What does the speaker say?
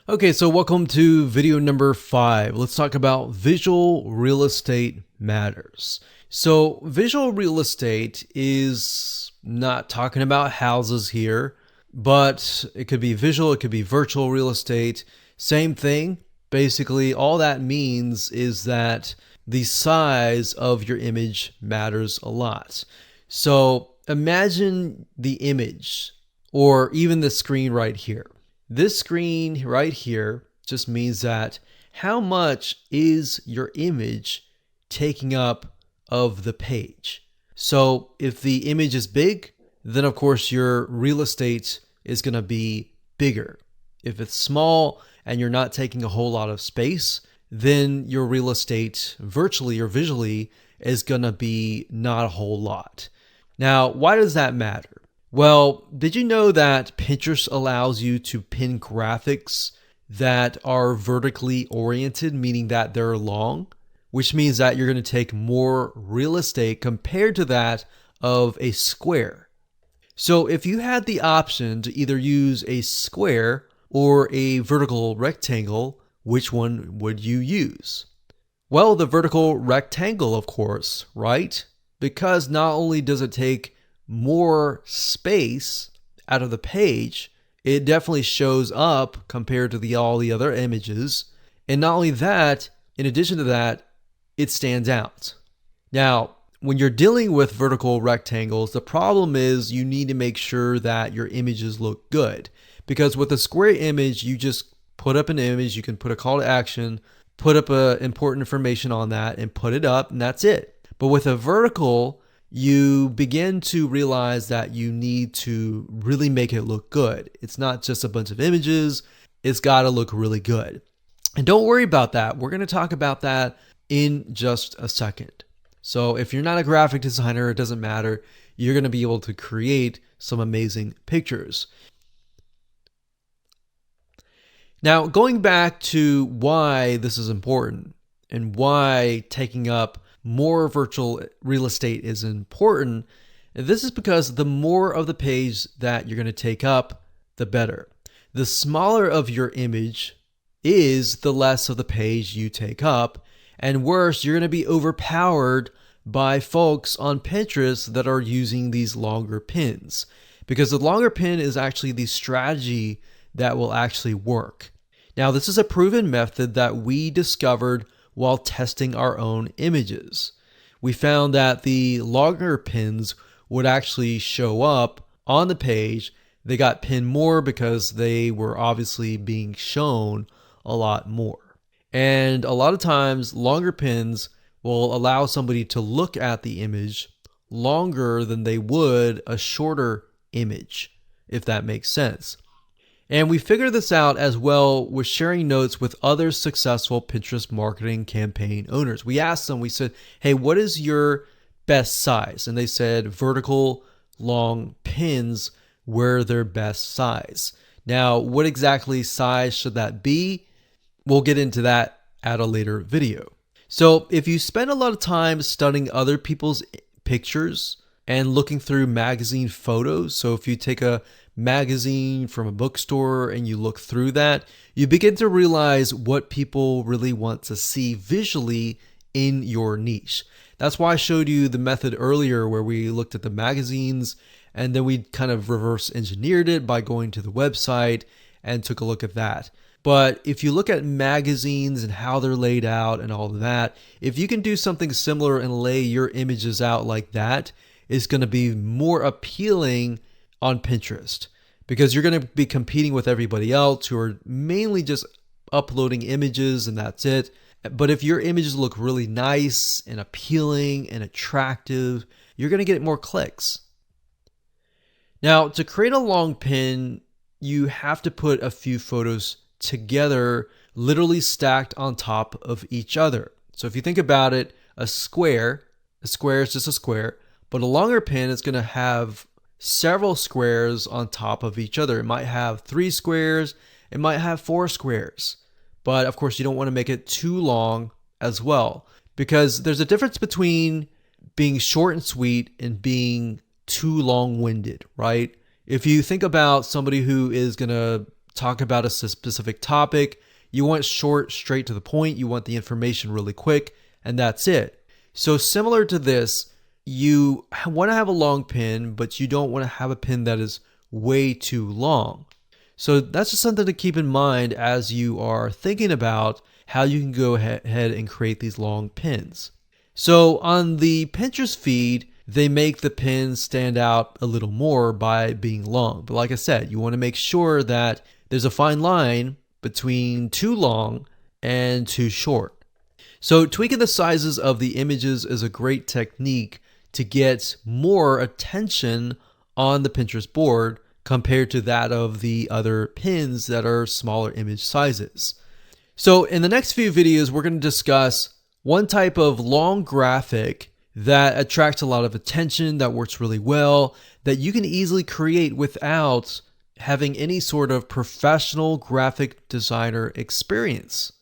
Okay, so welcome to video number 5. Let's talk about visual real estate matters. So visual real estate is not talking about houses here, but it could be visual, it could be virtual real estate. Same thing. Basically, all that means is that the size of your image matters a lot. So imagine the image or even the screen right here. This screen right here just means that how much is your image taking up of the page. So if the image is big, then of course your real estate is going to be bigger. If it's small and you're not taking a whole lot of space, then your real estate virtually or visually is going to be not a whole lot. Now, why does that matter? Well, did you know that Pinterest allows you to pin graphics that are vertically oriented, meaning that they're long, which means that you're going to take more real estate compared to that of a square. So if you had the option to either use a square or a vertical rectangle, which one would you use? Well, the vertical rectangle, of course, right? Because not only does it take more space out of the page, it definitely shows up compared to all the other images. And not only that, in addition to that, it stands out. Now, when you're dealing with vertical rectangles, the problem is you need to make sure that your images look good. Because with a square image, you just put up an image, you can put a call to action, put up important information on that and put it up, and that's it. But with a vertical, you begin to realize that you need to really make it look good. It's not just a bunch of images. It's got to look really good. And don't worry about that. We're going to talk about that in just a second. So if you're not a graphic designer, it doesn't matter. You're going to be able to create some amazing pictures. Now, going back to why this is important and why taking up more virtual real estate is important. This is because the more of the page that you're going to take up, the better. The smaller of your image is, the less of the page you take up. And worse, you're going to be overpowered by folks on Pinterest that are using these longer pins. Because the longer pin is actually the strategy that will actually work. Now, this is a proven method that we discovered while testing our own images. We found that the longer pins would actually show up on the page. They got pinned more because they were obviously being shown a lot more. And a lot of times, longer pins will allow somebody to look at the image longer than they would a shorter image, if that makes sense. And we figured this out as well with sharing notes with other successful Pinterest marketing campaign owners. We asked them, we said, hey, what is your best size? And they said vertical long pins were their best size. Now, what exactly size should that be? We'll get into that at a later video. So if you spend a lot of time studying other people's pictures and looking through magazine photos, so if you take a magazine from a bookstore and you look through that, you begin to realize what people really want to see visually in your niche. That's why I showed you the method earlier where we looked at the magazines and then we kind of reverse engineered it by going to the website and took a look at that. But if you look at magazines and how they're laid out and all of that, if you can do something similar and lay your images out like that, it's going to be more appealing on Pinterest because you're going to be competing with everybody else who are mainly just uploading images and that's it. But if your images look really nice and appealing and attractive, you're going to get more clicks. Now, to create a long pin, you have to put a few photos together, literally stacked on top of each other. So if you think about it, a square is just a square, but a longer pin is going to have several squares on top of each other. It might have 3 squares, it might have 4 squares. But of course, you don't want to make it too long as well, because there's a difference between being short and sweet and being too long-winded, right? If you think about somebody who is going to talk about a specific topic. You want short, straight to the point. You want the information really quick, and that's it. So similar to this, you want to have a long pin, but you don't want to have a pin that is way too long. So that's just something to keep in mind as you are thinking about how you can go ahead and create these long pins. So on the Pinterest feed, they make the pins stand out a little more by being long. But like I said, you want to make sure that there's a fine line between too long and too short. So tweaking the sizes of the images is a great technique to get more attention on the Pinterest board compared to that of the other pins that are smaller image sizes. So in the next few videos, we're going to discuss one type of long graphic that attracts a lot of attention, that works really well, that you can easily create without having any sort of professional graphic designer experience.